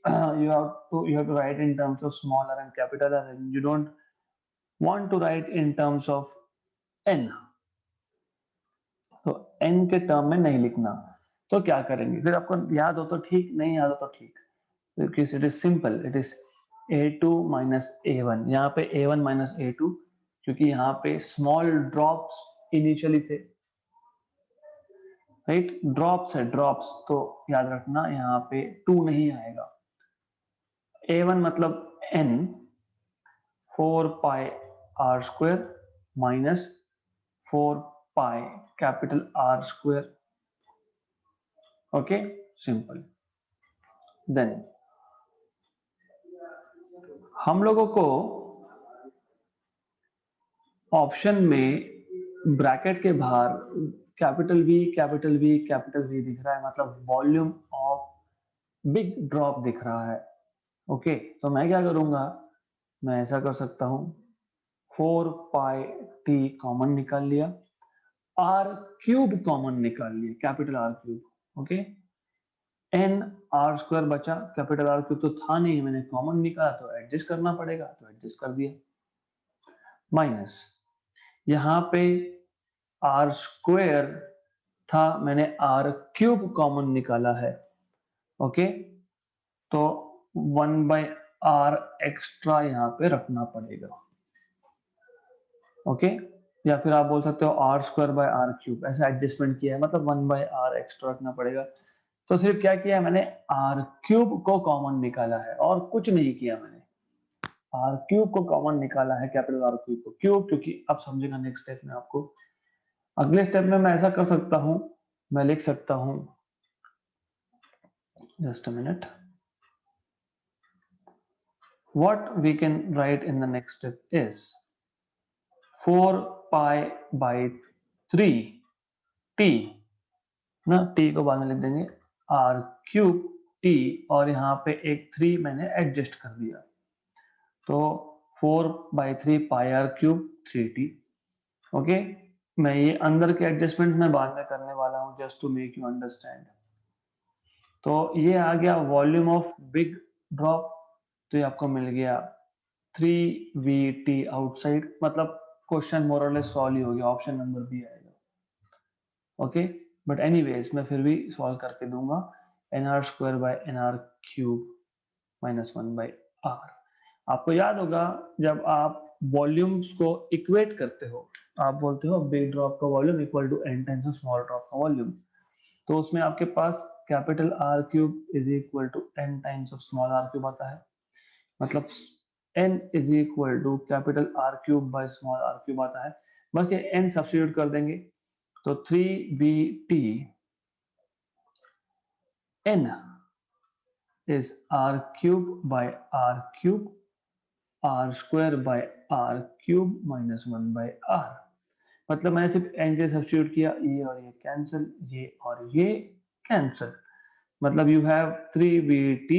you have to write in terms of small r and capital R, and you don't want to write in terms of n। तो n के टर्म में नहीं लिखना, तो क्या करेंगे फिर, आपको याद हो तो ठीक, नहीं याद हो तो ठीक, क्योंकि it is simple, it is a2 minus a1, यहाँ पे a1 minus a2, क्योंकि यहाँ पे स्मॉल ड्रॉप्स इनिशियली थे, राइट, ड्रॉप्स है, ड्रॉप्स, तो याद रखना यहाँ पे 2 नहीं आएगा। A1 मतलब n 4 pi r square minus 4 pi capital R square, okay, simple. Then हम लोगों को ऑप्शन में ब्रैकेट के बाहर capital V capital V capital V दिख रहा है, मतलब वॉल्यूम ऑफ बिग ड्रॉप दिख रहा है, ओके। तो मैं क्या करूंगा, मैं ऐसा कर सकता हूं, 4 पाई t कॉमन निकाल लिया, r क्यूब कॉमन निकाल लिया, capital R cube, okay, n r square बचा, कैपिटल R क्यूब तो था नहीं, मैंने कॉमन निकाला तो एडजस्ट करना पड़ेगा, तो एडजस्ट कर दिया, माइनस यहाँ पे r स्क्वायर था, मैंने r क्यूब कॉमन निकाला है, ओके, तो 1/r एक्स्ट्रा यहाँ पे रखना पड़ेगा, ओके, या फिर आप बोल सकते हो r square by r cube, ऐसा एडजस्टमेंट किया है, मतलब 1/r एक्स्ट्रा रखना पड़ेगा। तो सिर्फ क्या किया है मैंने, r क्यूब को कॉमन निकाला है और कुछ नहीं किया मैंने, r क्यूब को कॉमन निकाला है, कैपिटल R क्यूब को, क्यों, क्योंकि अब समझेगा नेक्स्ट स्टेप में आपको। अगले स्टेप में मैं ऐसा कर सकता हूं, मैं लिख सकता हूं, just a minute, what we can write in the next step is 4 pi by 3 t, ना t को बाद में लिख देंगे, r क्यूब t, और यहाँ पे एक 3 मैंने एडजस्ट कर दिया, तो 4/3 पाई r क्यूब 3t, ओके। मैं ये अंदर के एडजस्टमेंट में बाद में करने वाला हूँ, just to make you understand. तो ये आ गया वॉल्यूम ऑफ बिग ड्रॉप, तो ये आपको मिल गया 3VT आउटसाइड, मतलब क्वेश्चन मोर और लेस सॉल्व ही हो गया, ऑप्शन नंबर बी आएगा, ओके। बट एनीवेज मैं फिर भी सॉल्व करके दूंगा, nr square by nr cube minus 1/r। आपको याद होगा जब आप वॉल्यूम्स को इक्वेट करते हो, आप बोलते हो बिग ड्रॉप का volume equal to n times small drop का वॉल्यूम, तो उसमें आपके पास capital R cube is equal to n times of small r cube आता है, मतलब n is equal to capital R cube by small r cube आता है, बस ये n सब्स्टिट्यूट कर देंगे, तो 3BT n is R cube by R cube, R square by R cube minus 1/r, मतलब मैंने सिर्फ n के सब्स्टिट्यूट किया, ये और ये कैंसिल, ये और ये कैंसिल, मतलब you have 3BT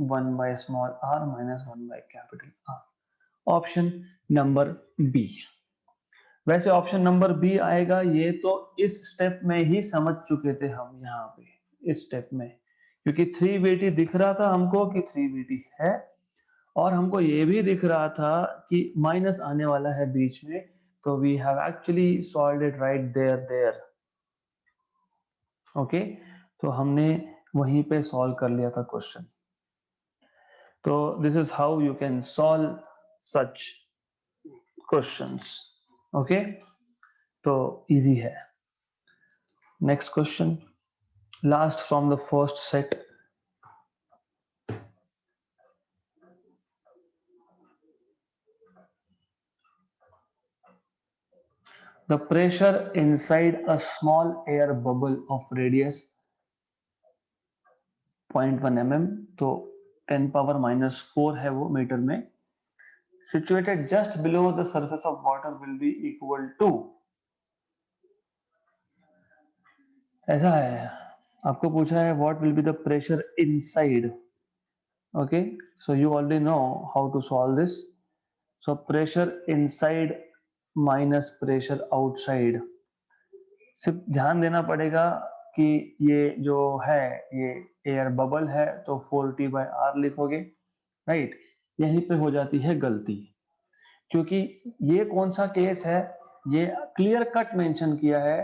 1 by small r minus 1 by capital R, option number B. वैसे ऑप्शन नंबर बी आएगा, ये तो इस स्टेप में ही समझ चुके थे हम यहाँ पे, इस स्टेप में, क्योंकि 3BT दिख रहा था हमको कि 3BT है, और हमको ये भी दिख रहा था कि माइनस आने वाला है बीच में, तो we have actually solved it right there, okay. तो हमने वहीं पे सॉल्व कर लिया था क्वेश्चन। तो this is how you can solve such questions, okay, तो इजी है। Next question, last from the first set, the pressure inside a small air bubble of radius 0.1 mm, तो 10⁻⁻⁴ है वो मीटर में, situated just below the surface of water will be equal to, ऐसा है, आपको पूछा है what will be the pressure inside, okay, so you already know how to solve this, so pressure inside minus pressure outside, सिर्फ ध्यान देना पड़ेगा कि ये जो है ये एयर बबल है, तो 4T/r लिखोगे, राइट, यहीं पे हो जाती है गलती, क्योंकि ये कौन सा केस है, ये क्लियर कट मेंशन किया है,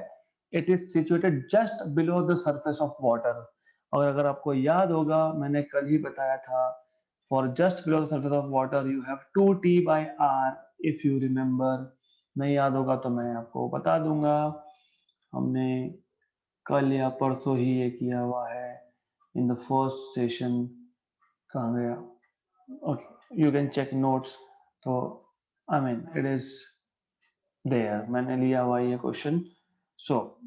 it is situated just below the surface of water, और अगर आपको याद होगा मैंने कल ही बताया था, for just below the surface of water you have 2T/r, if you remember, नहीं याद होगा तो मैं आपको बता दूंगा, हमने कल या परसों ही ये किया हुआ है इन द फर्स्ट सेशन। कहाँ गया? Okay, you can check notes. तो I mean it is there, मैंने लिया हुआ ये question. So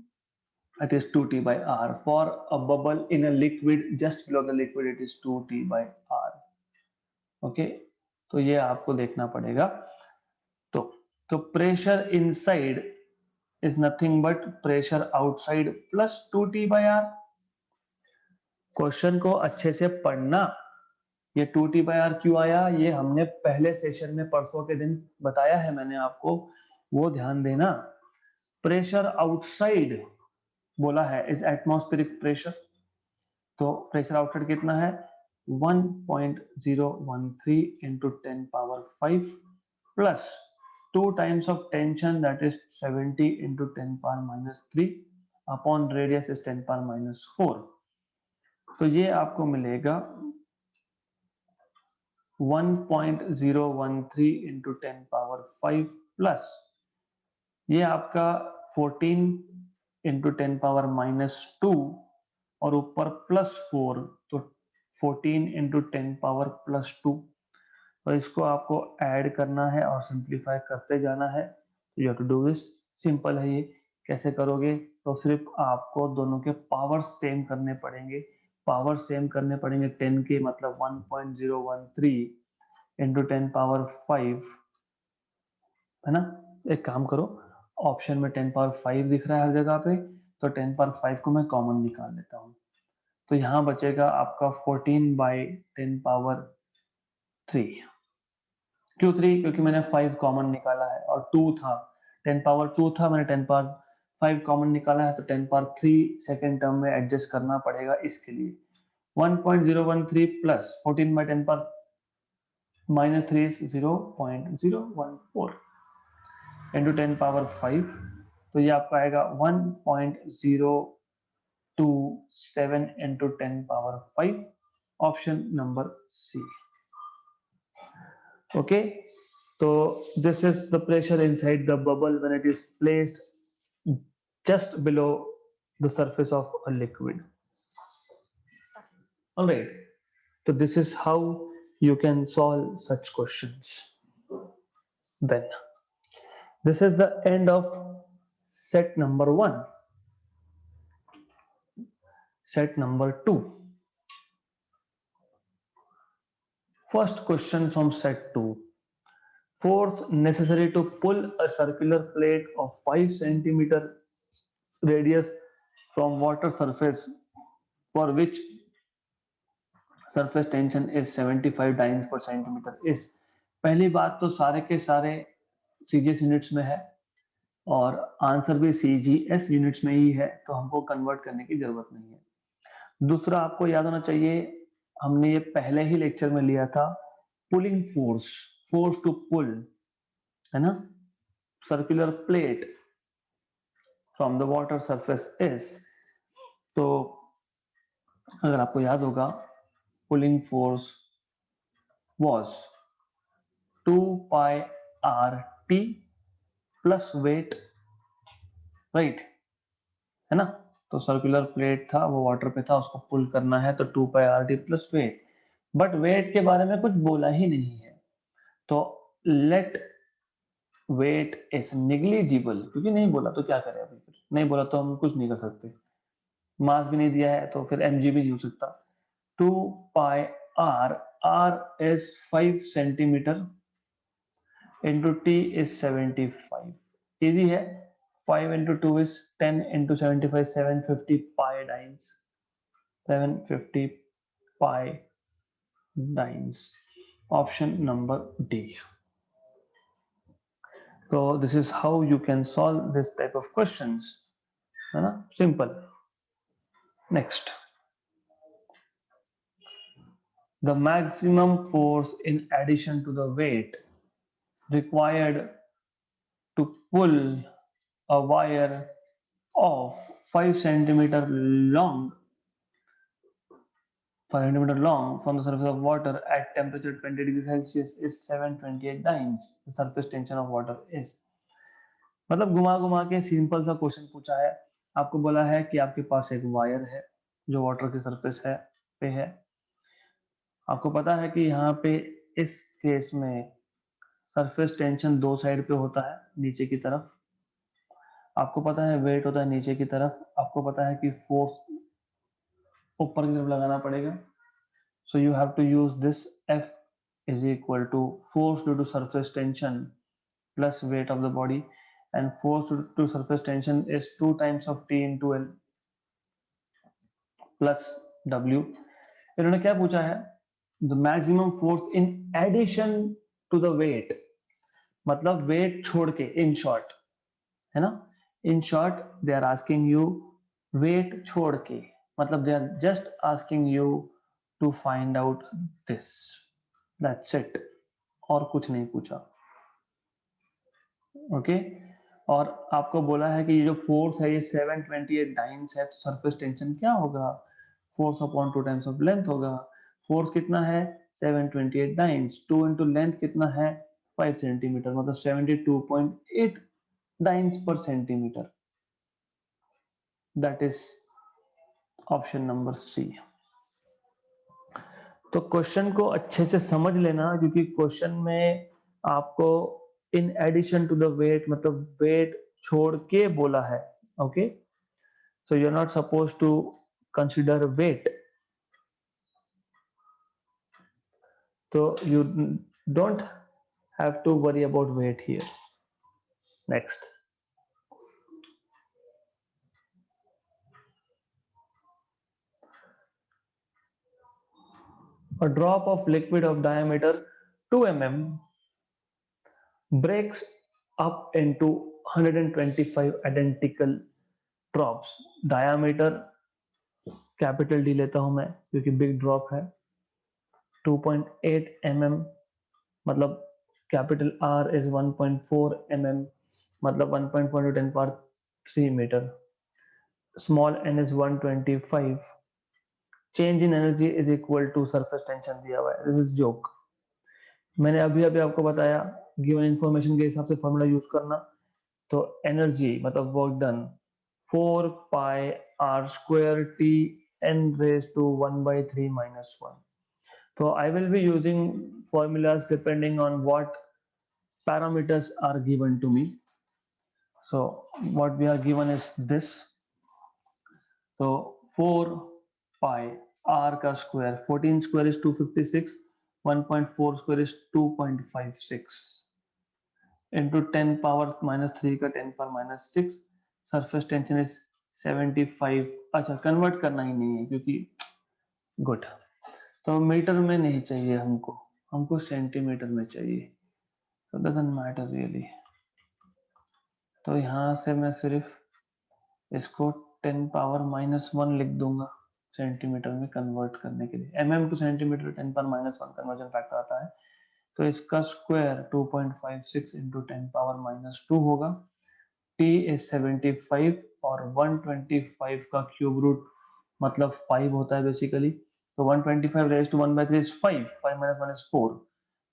it is 2t by r. For a bubble in a liquid just below the liquid, it is 2t by r. Okay, तो ये आपको देखना पड़ेगा। तो pressure inside is nothing but pressure outside plus 2t by r। Question को अच्छे से पढ़ना। ये 2t by r क्यों आया, ये हमने पहले सेशन में परसों के दिन बताया है मैंने आपको, वो ध्यान देना। प्रेशर आउटसाइड बोला है इज एटमॉस्फेरिक प्रेशर, तो प्रेशर आउटसाइड कितना है 1.013 into 10 power 5 plus 2 times of tension that is 70 into 10 power minus 3 upon radius is 10 power minus 4। तो ये आपको मिलेगा 1.013 into 10 power 5 plus ये आपका 14 into 10 power minus 2 और ऊपर प्लस 4, तो 14 into 10 पावर प्लस 2। तो इसको आपको ऐड करना है और सिंप्लीफाई करते जाना है। You have to do this, simple है ये। कैसे करोगे, तो सिर्फ आपको दोनों के पावर सेम करने पड़ेंगे। पावर सेम करने पड़ेंगे 10 के, मतलब 1.013 into 10 पावर 5 है ना। एक काम करो, ऑप्शन में 10 पावर 5 दिख रहा है हर जगह पे, तो 10 पावर 5 को मैं कॉमन निकाल लेता हूँ। तो यहाँ बचेगा आपका 14 बाई 10 पावर 3। क्यों 3? क्योंकि मैंने 5 कॉमन निकाला है और 2 था, 10 पावर 2 था, मैंने 10 पावर 5 कॉमन निकाला है, तो 10 पावर 3 सेकेंड टर्म में एडजस्ट करना पड़ेगा इसके लिए। 1.013 plus 14 by 10 power minus 3 is 0.014 into 10 power 5, तो ये आपका आएगा 1.027 into 10 power 5, option number C. Okay, तो this is the pressure inside the bubble when it is placed just below the surface of a liquid. All right, so this is how you can solve such questions. Then this is the end of set number 1. Set number 2. First question from set 2. Force necessary to pull a circular plate of 5 centimeter radius from water surface for which surface tension is 75 dynes per centimeter is। पहली बात तो सारे के सारे CGS units में है और answer भी सीजीएस यूनिट्स में ही है, तो हमको कन्वर्ट करने की जरूरत नहीं है। दूसरा आपको याद होना चाहिए, हमने ये पहले ही लेक्चर में लिया था, pulling force, force to pull, है ना, circular plate from the water surface is. तो अगर आपको याद होगा, pulling force was 2 pi RT plus weight, right, है ना। तो सर्कुलर प्लेट था, वो वाटर पे था, उसको पुल करना है, तो 2 pi RT plus weight. But weight के बारे में कुछ बोला ही नहीं है, तो लेट वेट इज निग्लिजिबल, क्योंकि नहीं बोला तो क्या करें, अभी फिर नहीं बोला तो हम कुछ नहीं कर सकते। मास भी नहीं दिया है तो फिर mg भी नहीं हो सकता। 2 pi r, r is 5 centimetre into t is 75, easy है। 5 into 2 is 10 into 75, 750 pi dynes, 750 pi dynes, option number D। So this is how you can solve this type of questions, है ना, simple। Next, the maximum force in addition to the weight required to pull a wire of 5 centimeter long 5 centimeter long from the surface of water at temperature 20 degrees Celsius is 728 dynes. The surface tension of water is। मतलब घुमा घुमा के simple सा question पूछा है। आपको बोला है कि आपके पास एक वायर है जो वाटर की सरफेस है। आपको पता है कि यहाँ पे इस केस में सरफेस टेंशन दो साइड पे होता है, नीचे की तरफ। आपको पता है वेट होता है नीचे की तरफ। आपको पता है कि फोर्स ऊपर की तरफ लगाना पड़ेगा। So you have to use this F is equal to force due to surface tension plus weight of the body, and force due to surface tension is 2 times of T into L plus W। इन्होंने क्या पूछा है? The maximum force in addition to the weight, मतलब weight छोड़ के, in short, है ना। In short they are asking you weight छोड़ के, मतलब they are just asking you to find out this, that's it, और कुछ नहीं पूछा। ओके और आपको बोला है कि ये जो फोर्स है ये 728 डाइन्स है, तो सरफेस टेंशन क्या होगा? Force upon 2 times of length होगा। फोर्स कितना है? 728 डाइन्स, 2 इंटू लेंथ कितना है? 5 सेंटीमीटर, मतलब 72.8 डाइन्स पर centimetre. That is option number C. तो क्वेश्चन को अच्छे से समझ लेना, क्योंकि क्वेश्चन में आपको in addition to the weight, मतलब वेट छोड़ के बोला है। Okay so you are not suppose to consider weight, तो you don't have to worry about weight here. Next, a drop of liquid of diameter 2 mm breaks up into 125 identical drops। diameter capital D लेता हूं मैं क्योंकि big drop है। 2.8 mm, मतलब capital R is 1.4 mm, मतलब 1.4 into 10 power 3 metre. Small n is 125। Change in energy is equal to surface tension दिया हुआ है। This is joke. मैंने अभी अभी आपको बताया गिवन इंफॉर्मेशन के हिसाब से फॉर्मूला यूज करना। तो एनर्जी मतलब work done 4 pi are square T N raise to 1/3 minus 1। So I will be using formulas depending on what parameters are given to me. So what we are given is this. So 4 pi r का square, 14 square is 256, 1.4 square is 2.56 into 10 power minus 3 का 10 power minus 6। surface tension is 75। अच्छा convert करना ही नहीं है क्योंकि good, तो metre में नहीं चाहिए हमको, हमको सेंटीमीटर में चाहिए। so doesn't matter really। तो यहाँ से मैं सिर्फ इसको 10 पावर माइनस 1 लिख दूंगा सेंटीमीटर में कन्वर्ट करने के लिए। mm two centimetre 10 power minus 1 conversion factor आता है। तो इसका स्क्वायर 2.56 इंटू 10 पावर माइनस 2 होगा। t इज 75 और 125 का क्यूब रूट मतलब 5 होता है बेसिकली। तो 125 raise to 1/3 is 5, 5 minus 1 is 4।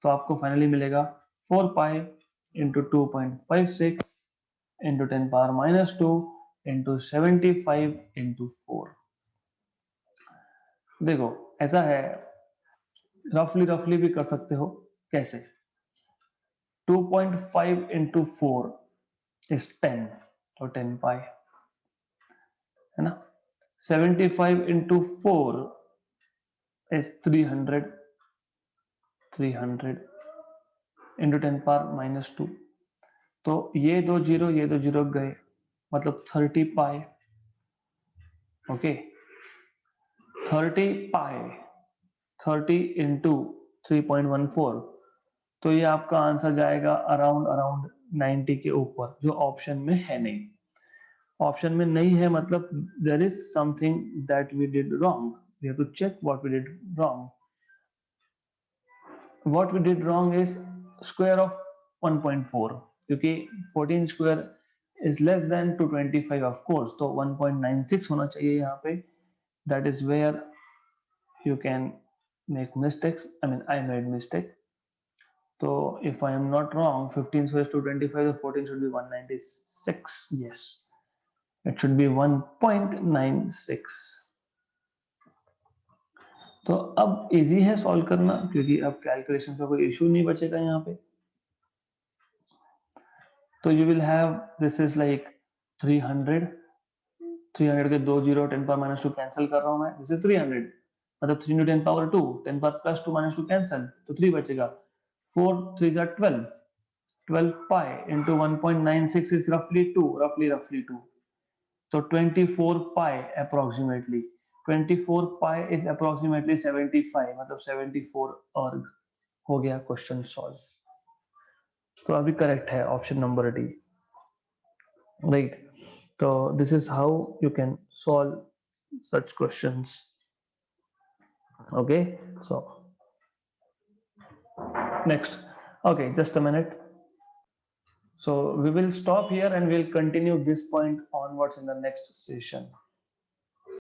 तो आपको फाइनली मिलेगा 4 pi into 2.56 into 10 power minus 2 into 75 into 4। देखो ऐसा है, रफली रफली भी कर सकते हो। कैसे? 2.5 इंटू 4 इज 10, तो 10 पाई, है ना। 75 into 4 is 300, 300 into 10 power minus 2। तो ये दो जीरो गए, मतलब 30 पाई। ओके 30 पाई, 30 इंटू 3.14, तो ये आपका आंसर जाएगा अराउंड अराउंड 90 के ऊपर, जो ऑप्शन में है नहीं। ऑप्शन में नहीं है मतलब there is something that we did wrong, we have to check what we did wrong. What we did wrong is square of 1.4, क्योंकि 14 square is less than 225 of course, तो 1.96 होना चाहिए यहाँ पे। दैट इज वेयर you can make mistakes, I mean I made mistake। So if I am not wrong, 15 square is 225, so 14 should be 196. Yes, it should be 1.96. तो अब इजी है सॉल्व करना, क्योंकि अब कैलकुलेशन का कोई इशू नहीं बचेगा यहाँ पे. तो you will have, this is like 300 के 2 0 10 पावर माइनस 2 कैंसिल कर रहा हूं मैं. दिस इज 300, मतलब 3 into 10 power 2, 10 power plus 2 minus 2 cancel, तो 3 बचेगा. 4 3 are 12 pi into 1.96 is roughly 2, roughly 2. So 24 pi approximately. 24 pi is approximately 75, मतलब 74 अर्ग. हो गया क्वेश्चन सॉल्व. तो अभी करेक्ट है option number D, right. So this is how you can solve such questions. Okay, so next. Okay, just a minute. So we will stop here and we'll continue this point onwards in the next session.